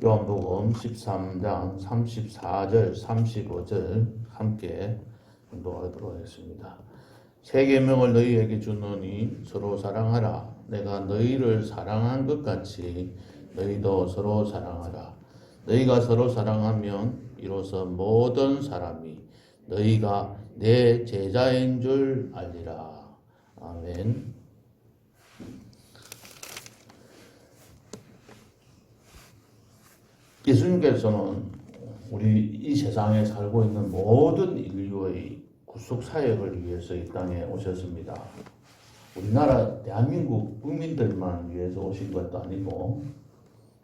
요한복음 13장 34절 35절 함께 공독하도록 하겠습니다. 새 계명을 너희에게 주노니 서로 사랑하라. 내가 너희를 사랑한 것 같이 너희도 서로 사랑하라. 너희가 서로 사랑하면 이로써 모든 사람이 너희가 내 제자인 줄 알리라. 아멘. 예수님께서는 우리 이 세상에 살고 있는 모든 인류의 구속 사역을 위해서 이 땅에 오셨습니다. 우리나라 대한민국 국민들만 위해서 오신 것도 아니고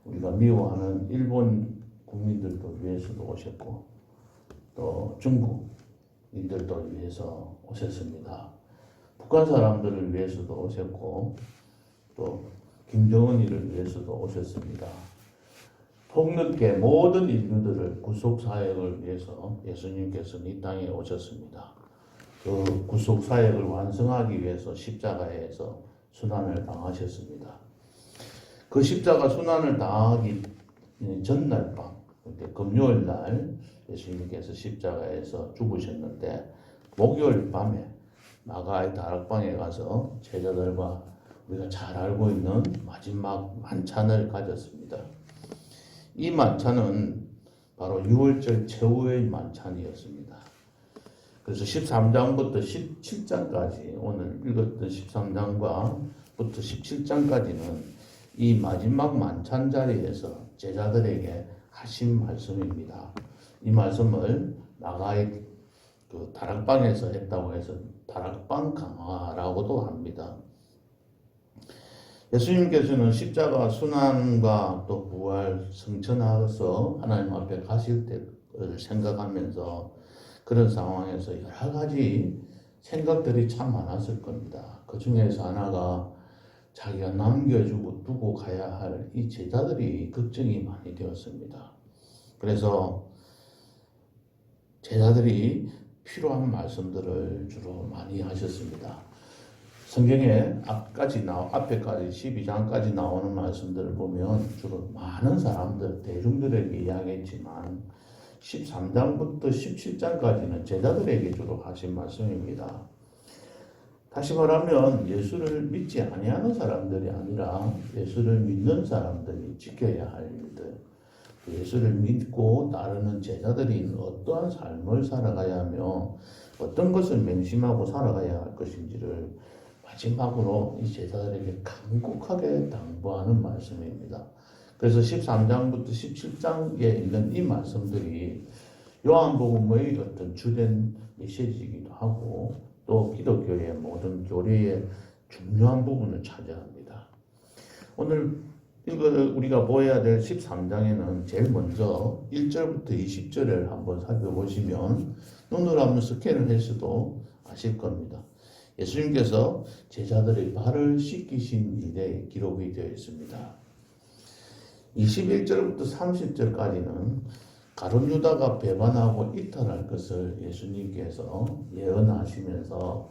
우리가 미워하는 일본 국민들도 위해서도 오셨고 또 중국인들도 위해서 오셨습니다. 북한 사람들을 위해서도 오셨고 또 김정은이를 위해서도 오셨습니다. 폭넓게 모든 인류들을 구속 사역을 위해서 예수님께서는 이 땅에 오셨습니다. 그 구속 사역을 완성하기 위해서 십자가에서 순환을 당하셨습니다. 그 십자가 순환을 당하기 전날 밤, 금요일 날 예수님께서 십자가에서 죽으셨는데 목요일 밤에 나가의 다락방에 가서 제자들과 우리가 잘 알고 있는 마지막 만찬을 가졌습니다. 이 만찬은 바로 유월절 최후의 만찬이었습니다. 그래서 13장부터 17장까지 오늘 읽었던 13장부터 17장까지는 이 마지막 만찬 자리에서 제자들에게 하신 말씀입니다. 이 말씀을 나가의 그 다락방에서 했다고 해서 다락방 강화라고도 합니다. 예수님께서는 십자가 순환과 또 부활, 성천하여서 하나님 앞에 가실 때를 생각하면서 그런 상황에서 여러 가지 생각들이 참 많았을 겁니다. 그 중에서 하나가 자기가 남겨주고 두고 가야 할 이 제자들이 걱정이 많이 되었습니다. 그래서 제자들이 필요한 말씀들을 주로 많이 하셨습니다. 성경에 앞에까지 12장까지 나오는 말씀들을 보면 주로 많은 사람들, 대중들에게 이야기했지만 13장부터 17장까지는 제자들에게 주로 하신 말씀입니다. 다시 말하면 예수를 믿지 아니하는 사람들이 아니라 예수를 믿는 사람들이 지켜야 할 일들, 예수를 믿고 따르는 제자들이 어떠한 삶을 살아가야 하며 어떤 것을 맹심하고 살아가야 할 것인지를 마지막으로 이 제자들에게 간곡하게 당부하는 말씀입니다. 그래서 13장부터 17장에 있는 이 말씀들이 요한복음의 어떤 주된 메시지이기도 하고 또 기독교의 모든 교리의 중요한 부분을 차지합니다. 오늘 우리가 보아야 될 13장에는 제일 먼저 1절부터 20절을 한번 살펴보시면 눈으로 한번 스캔을 해서도 아실 겁니다. 예수님께서 제자들의 발을 씻기신 일에 기록이 되어 있습니다. 21절부터 30절까지는 가룟 유다가 배반하고 이탈할 것을 예수님께서 예언하시면서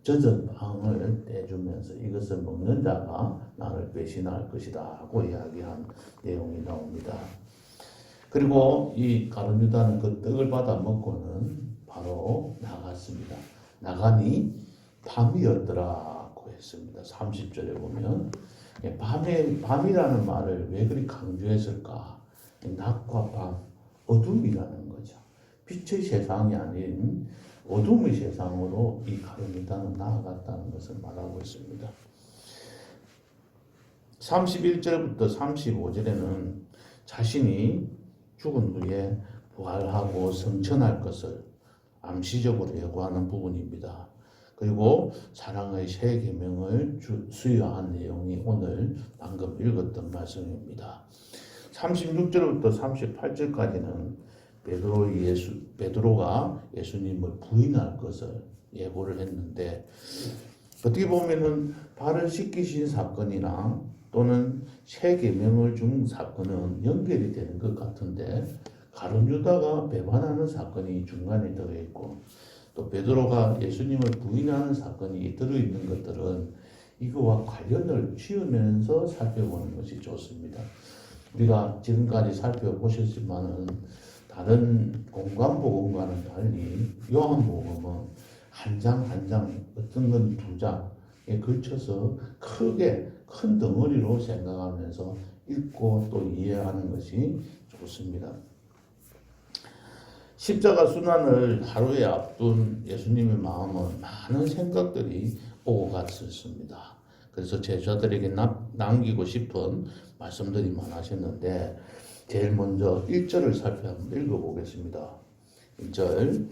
젖은 빵을 떼주면서 이것을 먹는 자가 나를 배신할 것이다 하고 이야기한 내용이 나옵니다. 그리고 이 가룟 유다는 그 떡을 받아 먹고는 바로 나갔습니다. 나가니 밤이었더라고 했습니다. 30절에 보면 밤이라는 말을 왜 그리 강조했을까? 낮과 밤, 어둠이라는 거죠. 빛의 세상이 아닌 어둠의 세상으로 이 가룟 유다는 나아갔다는 것을 말하고 있습니다. 31절부터 35절에는 자신이 죽은 후에 부활하고 성천할 것을 암시적으로 예고하는 부분입니다. 그리고 사랑의 새 계명을 수여한 내용이 오늘 방금 읽었던 말씀입니다. 36절부터 38절까지는 베드로가 예수님을 부인할 것을 예고를 했는데 어떻게 보면은 발을 씻기신 사건이나 또는 새 계명을 준 사건은 연결이 되는 것 같은데 가룟 유다가 배반하는 사건이 중간에 들어있고 또 베드로가 예수님을 부인하는 사건이 들어있는 것들은 이거와 관련을 지으면서 살펴보는 것이 좋습니다. 우리가 지금까지 살펴보셨지만은 다른 공관복음과는 달리 요한복음은 한 장 한 장, 어떤 건 두 장에 걸쳐서 크게 큰 덩어리로 생각하면서 읽고 또 이해하는 것이 좋습니다. 십자가 순환을 하루에 앞둔 예수님의 마음은 많은 생각들이 오고 갔었습니다. 그래서 제자들에게 남기고 싶은 말씀들이 많으셨는데 제일 먼저 1절을 살펴 한번 읽어보겠습니다. 1절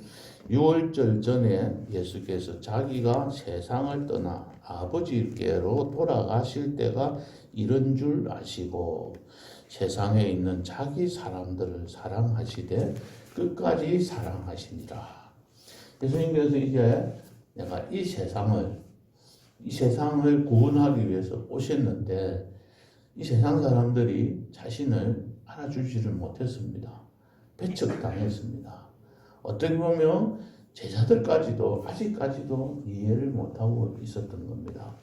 유월절 전에 예수께서 자기가 세상을 떠나 아버지께로 돌아가실 때가 이른 줄 아시고 세상에 있는 자기 사람들을 사랑하시되 끝까지 사랑하시니라. 예수님께서 이제 내가 이 세상을 구원하기 위해서 오셨는데 이 세상 사람들이 자신을 알아주지를 못했습니다. 배척당했습니다. 어떻게 보면 제자들까지도 아직까지도 이해를 못하고 있었던 겁니다.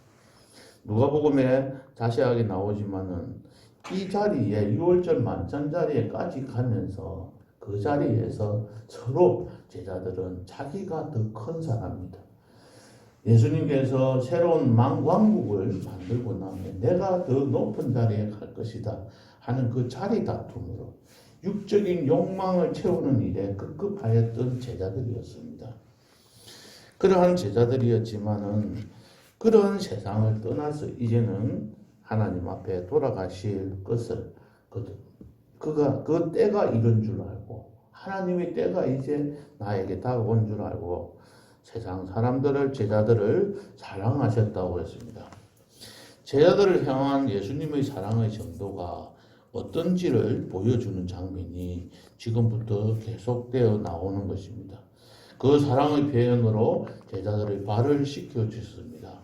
누가복음에 자세하게 나오지만은 이 자리에 6월절 만찬 자리에까지 가면서 그 자리에서 서로 제자들은 자기가 더 큰 사람이다. 예수님께서 새로운 왕국을 만들고 나면 내가 더 높은 자리에 갈 것이다 하는 그 자리 다툼으로 육적인 욕망을 채우는 일에 급급하였던 제자들이었습니다. 그러한 제자들이었지만은 그런 세상을 떠나서 이제는 하나님 앞에 돌아가실 것을 그 때가 이른 줄 알고 하나님의 때가 이제 나에게 다가온 줄 알고 세상 사람들을 제자들을 사랑하셨다고 했습니다. 제자들을 향한 예수님의 사랑의 정도가 어떤지를 보여주는 장면이 지금부터 계속되어 나오는 것입니다. 그 사랑의 표현으로 제자들의 발을 씻겨 주셨습니다.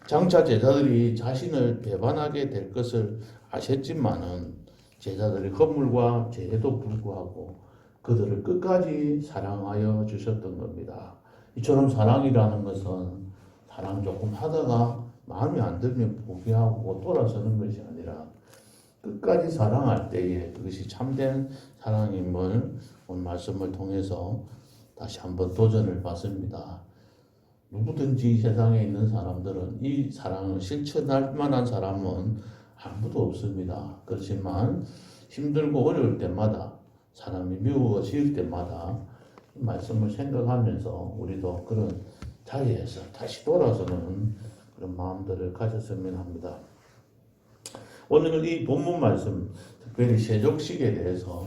장차 제자들이 자신을 배반하게 될 것을 아셨지만은 제자들의 허물과 죄에도 불구하고 그들을 끝까지 사랑하여 주셨던 겁니다. 이처럼 사랑이라는 것은 사랑 조금 하다가 마음에 안 들면 포기하고 돌아서는 것이 아니라 끝까지 사랑할 때에 그것이 참된 사랑임을 오늘 말씀을 통해서 다시 한번 도전을 받습니다. 누구든지 세상에 있는 사람들은 이 사랑을 실천할 만한 사람은 아무도 없습니다. 그렇지만 힘들고 어려울 때마다 사람이 미워질 때마다 말씀을 생각하면서 우리도 그런 자리에서 다시 돌아서는 그런 마음들을 가졌으면 합니다. 오늘 이 본문 말씀, 특별히 세족식에 대해서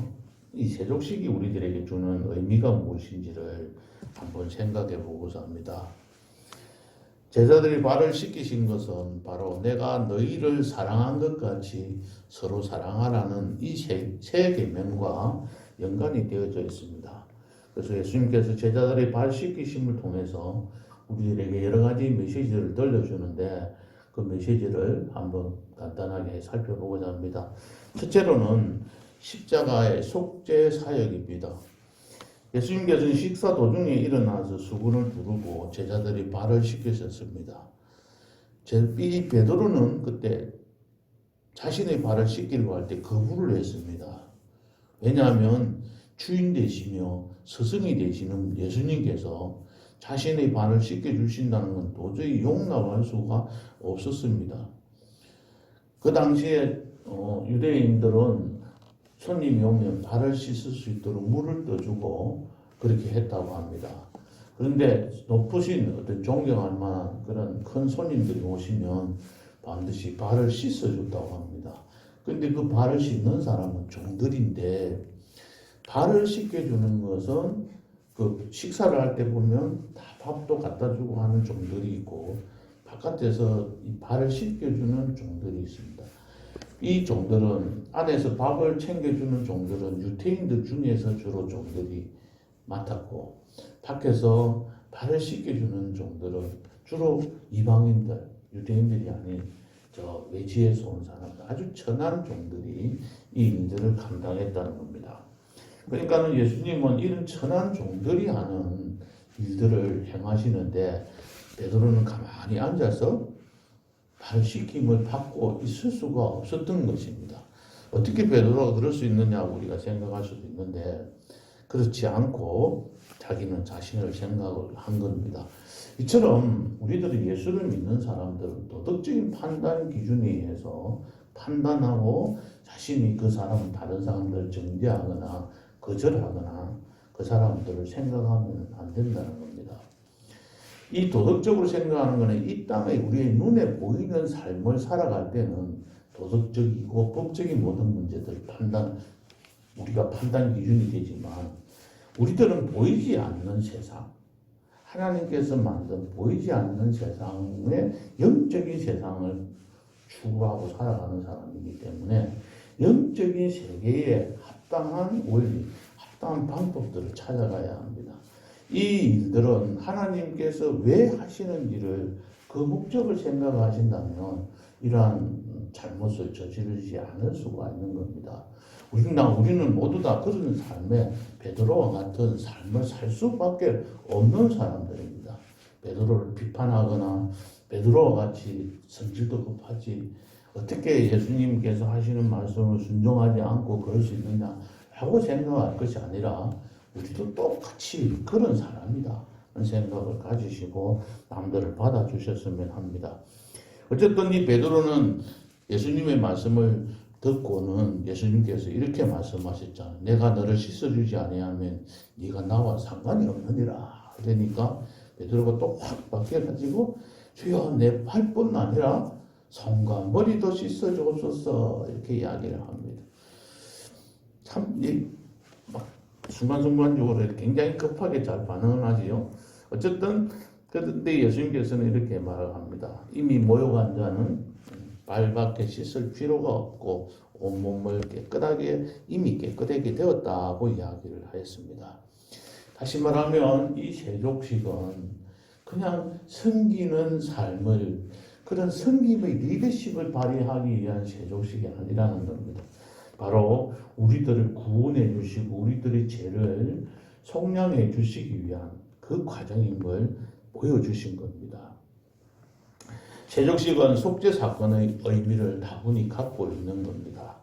이 세족식이 우리들에게 주는 의미가 무엇인지를 한번 생각해 보고자 합니다. 제자들이 발을 씻기신 것은 바로 내가 너희를 사랑한 것 같이 서로 사랑하라는 이 세 계명과 연관이 되어져 있습니다. 그래서 예수님께서 제자들의 발 씻기심을 통해서 우리들에게 여러 가지 메시지를 들려주는데 그 메시지를 한번 간단하게 살펴보고자 합니다. 첫째로는 십자가의 속죄 사역입니다. 예수님께서는 식사 도중에 일어나서 수건을 두르고 제자들이 발을 씻기셨습니다. 이 베드로는 그때 자신의 발을 씻기려고 할 때 거부를 했습니다. 왜냐하면 주인 되시며 스승이 되시는 예수님께서 자신의 발을 씻겨주신다는 건 도저히 용납할 수가 없었습니다. 그 당시에 유대인들은 손님이 오면 발을 씻을 수 있도록 물을 떠주고 그렇게 했다고 합니다. 그런데 높으신 어떤 존경할 만한 그런 큰 손님들이 오시면 반드시 발을 씻어줬다고 합니다. 그런데 그 발을 씻는 사람은 종들인데 발을 씻겨주는 것은 그 식사를 할 때 보면 다 밥도 갖다 주고 하는 종들이 있고 바깥에서 이 발을 씻겨주는 종들이 있습니다. 이 종들은 안에서 밥을 챙겨주는 종들은 유대인들 중에서 주로 종들이 맡았고 밖에서 발을 씻겨주는 종들은 주로 이방인들, 유대인들이 아닌 저 외지에서 온 사람들, 아주 천한 종들이 이 일들을 감당했다는 겁니다. 그러니까는 예수님은 이런 천한 종들이 하는 일들을 행하시는데 베드로는 가만히 앉아서 발 씻김을 받고 있을 수가 없었던 것입니다. 어떻게 베드로가 그럴 수 있느냐고 우리가 생각할 수도 있는데 그렇지 않고 자기는 자신을 생각을 한 겁니다. 이처럼 우리들이 예수를 믿는 사람들은 도덕적인 판단 기준에 의해서 판단하고 자신이 그 사람은 다른 사람들을 정죄하거나 거절하거나 그 사람들을 생각하면 안 된다는 겁니다. 이 도덕적으로 생각하는 것은 이 땅에 우리의 눈에 보이는 삶을 살아갈 때는 도덕적이고 법적인 모든 문제들 우리가 판단 기준이 되지만 우리들은 보이지 않는 세상, 하나님께서 만든 보이지 않는 세상의 영적인 세상을 추구하고 살아가는 사람이기 때문에 영적인 세계에 합당한 원리, 합당한 방법들을 찾아가야 합니다. 이 일들은 하나님께서 왜 하시는지를 그 목적을 생각하신다면 이러한 잘못을 저지르지 않을 수가 있는 겁니다. 우리는 모두 다 그런 삶에 베드로와 같은 삶을 살 수밖에 없는 사람들입니다. 베드로를 비판하거나 베드로와 같이 성질도 급하지 어떻게 예수님께서 하시는 말씀을 순종하지 않고 그럴 수 있느냐 라고 생각할 것이 아니라 우리도 똑같이 그런 사람이다 라는 생각을 가지시고 남들을 받아주셨으면 합니다. 어쨌든 이 베드로는 예수님의 말씀을 듣고는 예수님께서 이렇게 말씀하셨잖아요. 내가 너를 씻어주지 아니하면 네가 나와 상관이 없느니라. 그러니까 베드로가 또 확 바뀌어가지고 주여 내 팔뿐 아니라 손과 머리도 씻어주옵소서 이렇게 이야기를 합니다. 참 막 순간순간적으로 굉장히 급하게 잘 반응을 하지요. 어쨌든 그런데 예수님께서는 이렇게 말을 합니다. 이미 모욕한 자는 발밖에 씻을 필요가 없고 온몸을 이미 깨끗하게 되었다고 이야기를 하였습니다. 다시 말하면 이 세족식은 그냥 섬기는 삶을 그런 섬김의 리더십을 발휘하기 위한 세족식이 아니라는 겁니다. 바로 우리들을 구원해 주시고 우리들의 죄를 속량해 주시기 위한 그 과정인 걸 보여주신 겁니다. 세족식은 속죄 사건의 의미를 다분히 갖고 있는 겁니다.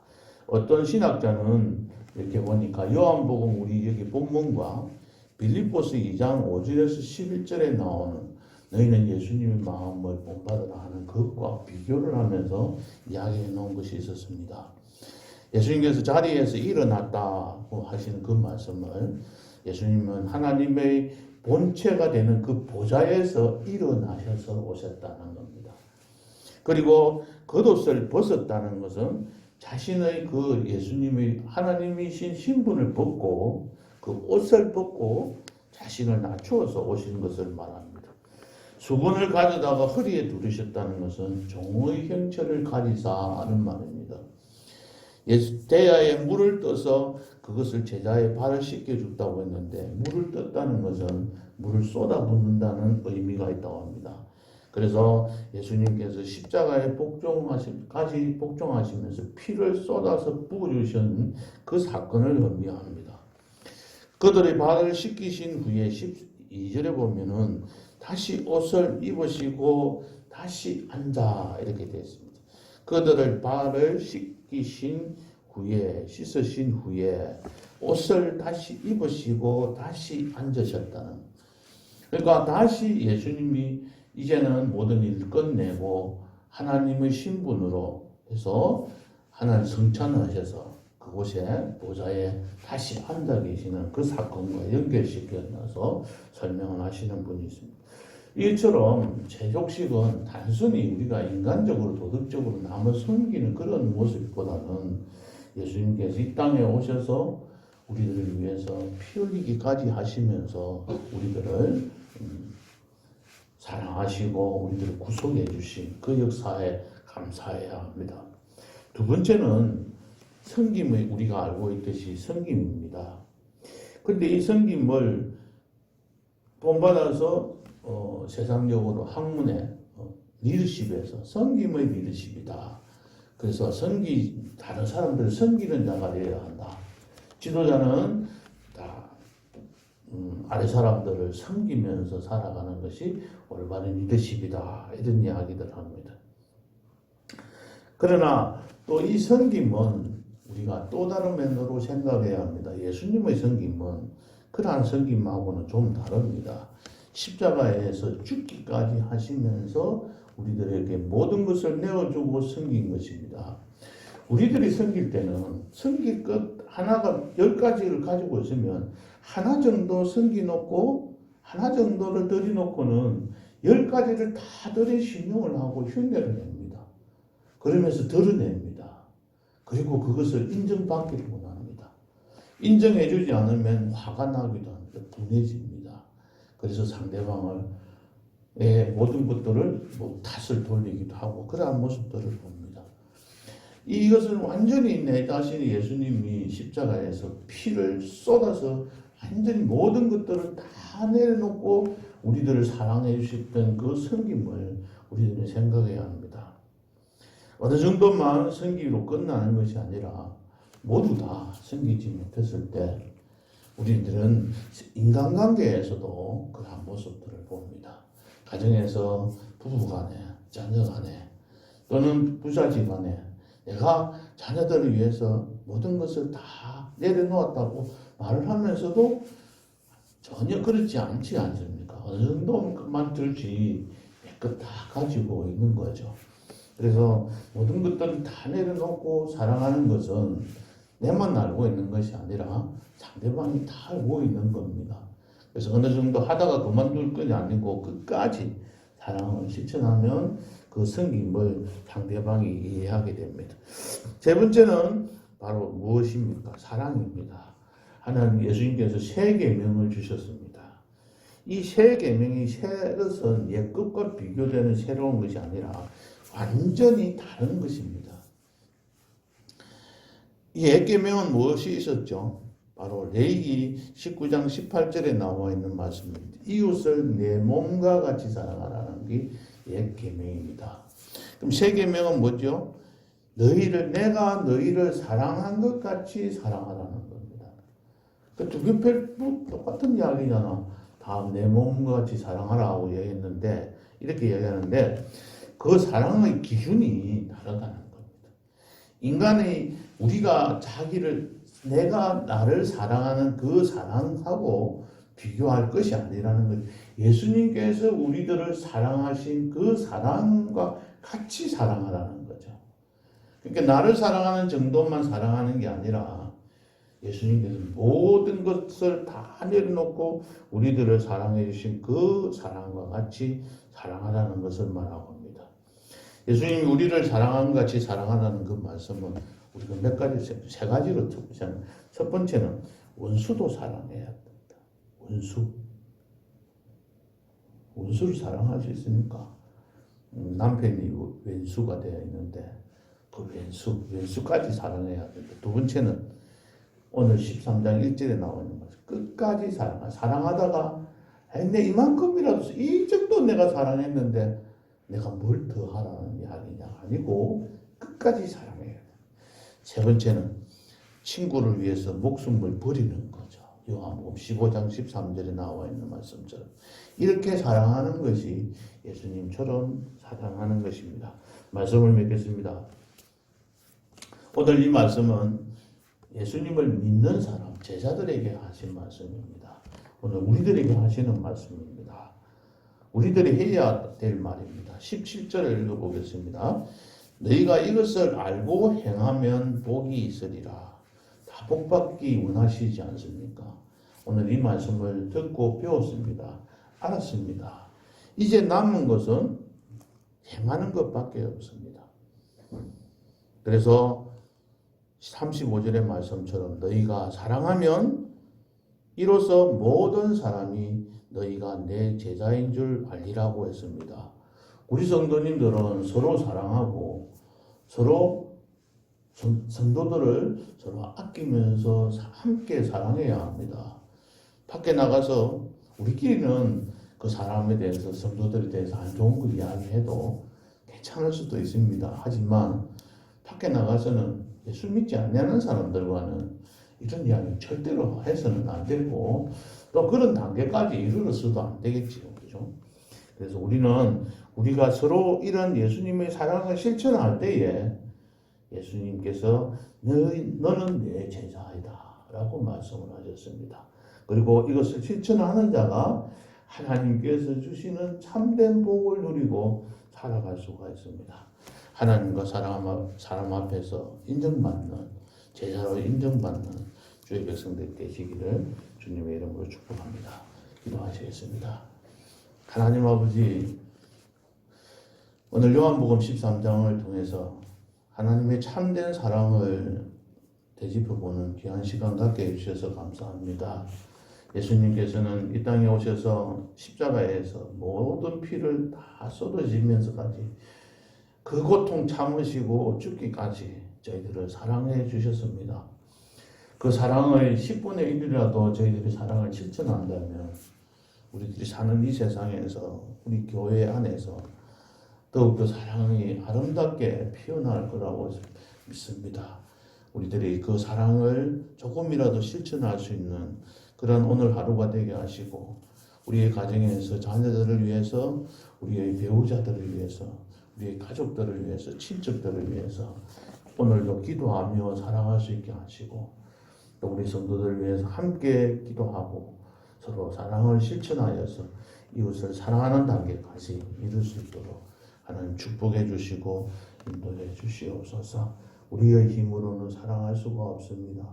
어떤 신학자는 이렇게 보니까 요한복음 우리 여기 본문과 빌립보서 2장 5절에서 11절에 나오는 너희는 예수님의 마음을 본받으라 하는 것과 비교를 하면서 이야기해 놓은 것이 있었습니다. 예수님께서 자리에서 일어났다고 하시는 그 말씀을 예수님은 하나님의 본체가 되는 그 보좌에서 일어나셔서 오셨다는 겁니다. 그리고 겉옷을 벗었다는 것은 자신의 그 예수님의 하나님이신 신분을 벗고 그 옷을 벗고 자신을 낮추어서 오신 것을 말합니다. 수건을 가져다가 허리에 두르셨다는 것은 종의 형체를 가리사 하는 말입니다. 대야에 물을 떠서 그것을 제자의 발을 씻겨줬다고 했는데 물을 떴다는 것은 물을 쏟아붓는다는 의미가 있다고 합니다. 그래서 예수님께서 십자가에 복종하시면서 피를 쏟아서 부어주신 그 사건을 의미합니다. 그들의 발을 씻기신 후에 12절에 보면은 다시 옷을 입으시고 다시 앉아 이렇게 되어 있습니다. 그들의 발을 씻으신 후에 옷을 다시 입으시고 다시 앉으셨다는. 그러니까 다시 예수님이 이제는 모든 일을 끝내고 하나님의 신분으로 해서 하나님 성찬을 하셔서 그곳에 보좌에 다시 앉아 계시는 그 사건과 연결시켜서 설명을 하시는 분이 있습니다. 이처럼 세족식은 단순히 우리가 인간적으로 도덕적으로 남을 섬기는 그런 모습보다는 예수님께서 이 땅에 오셔서 우리들을 위해서 피 흘리기까지 하시면서 우리들을 사랑하시고 우리들을 구속해 주신 그 역사에 감사해야 합니다. 두 번째는 섬김의 우리가 알고 있듯이 섬김입니다. 그런데 이 섬김을 본받아서 세상적으로 학문의 리더십에서 섬김의 리더십이다. 그래서 다른 사람들을 섬기는 자가 되어야 한다. 지도자는 다 아래 사람들을 섬기면서 살아가는 것이 올바른 리더십이다. 이런 이야기들을 합니다. 그러나 또 이 섬김은 우리가 또 다른 면으로 생각해야 합니다. 예수님의 섬김은 그러한 섬김하고는 좀 다릅니다. 십자가에서 죽기까지 하시면서 우리들에게 모든 것을 내어주고 섬긴 것입니다. 우리들이 섬길 때는 섬길 것 하나가 10가지를 가지고 있으면 하나 정도 섬기놓고 하나 정도를 드려놓고는 10가지를 다 드려 신용을 하고 흉내를 냅니다. 그러면서 드러냅니다. 그리고 그것을 인정받기를 원합니다. 인정해주지 않으면 화가 나기도 합니다. 분해집니다. 그래서 상대방을 모든 것들을 탓을 돌리기도 하고 그러한 모습들을 봅니다. 이것은 완전히 내 자신이 예수님이 십자가에서 피를 쏟아서 완전히 모든 것들을 다 내려놓고 우리들을 사랑해 주셨던 그 섬김을 우리들은 생각해야 합니다. 어느 정도만 섬기로 끝나는 것이 아니라 모두 다 섬기지 못했을 때 우리들은 인간관계에서도 그러한 모습들을 봅니다. 가정에서 부부간에, 자녀간에 또는 부자집안에 내가 자녀들을 위해서 모든 것을 다 내려놓았다고 말을 하면서도 전혀 그렇지 않지 않습니까? 어느 정도만 들지 몇 것 다 가지고 있는 거죠. 그래서 모든 것들을 다 내려놓고 사랑하는 것은 내만 알고 있는 것이 아니라 상대방이 다 알고 있는 겁니다. 그래서 어느 정도 하다가 그만둘 것이 아니고 끝까지 사랑을 실천하면 그 섬김을 상대방이 이해하게 됩니다. 세 번째는 바로 무엇입니까? 사랑입니다. 하나님 예수님께서 새 계명을 주셨습니다. 이 새 계명이 새 것은 옛 것과 비교되는 새로운 것이 아니라 완전히 다른 것입니다. 이 옛 계명은 무엇이 있었죠? 바로 레위기 19장 18절에 나와 있는 말씀입니다. 이웃을 내 몸과 같이 사랑하라는 게 옛 계명입니다. 그럼 새 계명은 뭐죠? 내가 너희를 사랑한 것 같이 사랑하라는 겁니다. 그 두 개 똑같은 이야기잖아. 다 내 몸과 같이 사랑하라고 얘기했는데 이렇게 얘기하는데 그 사랑의 기준이 다르다는 겁니다. 인간이 우리가 내가 나를 사랑하는 그 사랑하고 비교할 것이 아니라는 거예요. 예수님께서 우리들을 사랑하신 그 사랑과 같이 사랑하라는 거죠. 그러니까 나를 사랑하는 정도만 사랑하는 게 아니라 예수님께서 모든 것을 다 내려놓고 우리들을 사랑해 주신 그 사랑과 같이 사랑하라는 것을 말하고 합니다. 예수님이 우리를 사랑한 것 같이 사랑하라는 그 말씀은 우리가 몇 가지, 세 가지로 듣잖아요. 첫 번째는 원수도 사랑해야 된다. 원수를 사랑할 수 있습니까? 남편이 왼수가 되어 있는데 그 왼수까지 사랑해야 된다. 두 번째는 오늘 13장 1절에 나와 있는 말씀. 끝까지 사랑하다가 내 이만큼이라도 이 정도 내가 사랑했는데 내가 뭘 더 하라는 이야기냐 아니고 끝까지 사랑해야 돼. 세 번째는 친구를 위해서 목숨을 버리는 거죠. 요한복음 15장 13절에 나와 있는 말씀처럼 이렇게 사랑하는 것이 예수님처럼 사랑하는 것입니다. 말씀을 맺겠습니다. 오늘 이 말씀은 예수님을 믿는 사람, 제자들에게 하신 말씀입니다. 오늘 우리들에게 하시는 말씀입니다. 우리들이 해야 될 말입니다. 17절을 읽어보겠습니다. 너희가 이것을 알고 행하면 복이 있으리라. 다 복받기 원하시지 않습니까? 오늘 이 말씀을 듣고 배웠습니다. 알았습니다. 이제 남은 것은 행하는 것밖에 없습니다. 그래서 35절의 말씀처럼 너희가 사랑하면 이로써 모든 사람이 너희가 내 제자인 줄 알리라고 했습니다. 우리 성도님들은 서로 사랑하고 서로 성도들을 서로 아끼면서 함께 사랑해야 합니다. 밖에 나가서 우리끼리는 그 사람에 대해서 성도들에 대해서 안 좋은 거 이야기해도 괜찮을 수도 있습니다. 하지만 밖에 나가서는 예수 믿지 않는 사람들과는 이런 이야기 절대로 해서는 안 되고 또 그런 단계까지 이르러서도 안 되겠지요. 그죠? 그래서 우리가 서로 이런 예수님의 사랑을 실천할 때에 예수님께서 너는 내 제자이다 라고 말씀을 하셨습니다. 그리고 이것을 실천하는 자가 하나님께서 주시는 참된 복을 누리고 살아갈 수가 있습니다. 하나님과 사람 앞에서 인정받는, 제자로 인정받는 주의 백성들 되시기를 주님의 이름으로 축복합니다. 기도하시겠습니다. 하나님 아버지, 오늘 요한복음 13장을 통해서 하나님의 참된 사랑을 되짚어보는 귀한 시간 갖게 해주셔서 감사합니다. 예수님께서는 이 땅에 오셔서 십자가에서 모든 피를 다 쏟아지면서까지 그 고통 참으시고 죽기까지 저희들을 사랑해 주셨습니다. 그 사랑을 10분의 1이라도 저희들이 사랑을 실천한다면 우리들이 사는 이 세상에서 우리 교회 안에서 더욱더 사랑이 아름답게 피어날 거라고 믿습니다. 우리들이 그 사랑을 조금이라도 실천할 수 있는 그런 오늘 하루가 되게 하시고 우리의 가정에서 자녀들을 위해서, 우리의 배우자들을 위해서, 우리의 가족들을 위해서, 친척들을 위해서 오늘도 기도하며 사랑할 수 있게 하시고 또 우리 성도들을 위해서 함께 기도하고 서로 사랑을 실천하여서 이웃을 사랑하는 단계까지 이룰 수 있도록 하나님 축복해 주시고 인도해 주시옵소서. 우리의 힘으로는 사랑할 수가 없습니다.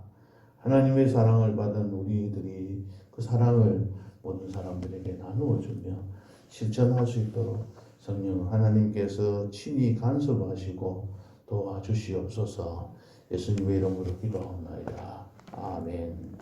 하나님의 사랑을 받은 우리들이 그 사랑을 모든 사람들에게 나누어 주며 실천할 수 있도록 성령 하나님께서 친히 간섭하시고 도와주시옵소서. 예수님의 이름으로 기도하옵나이다. 아멘.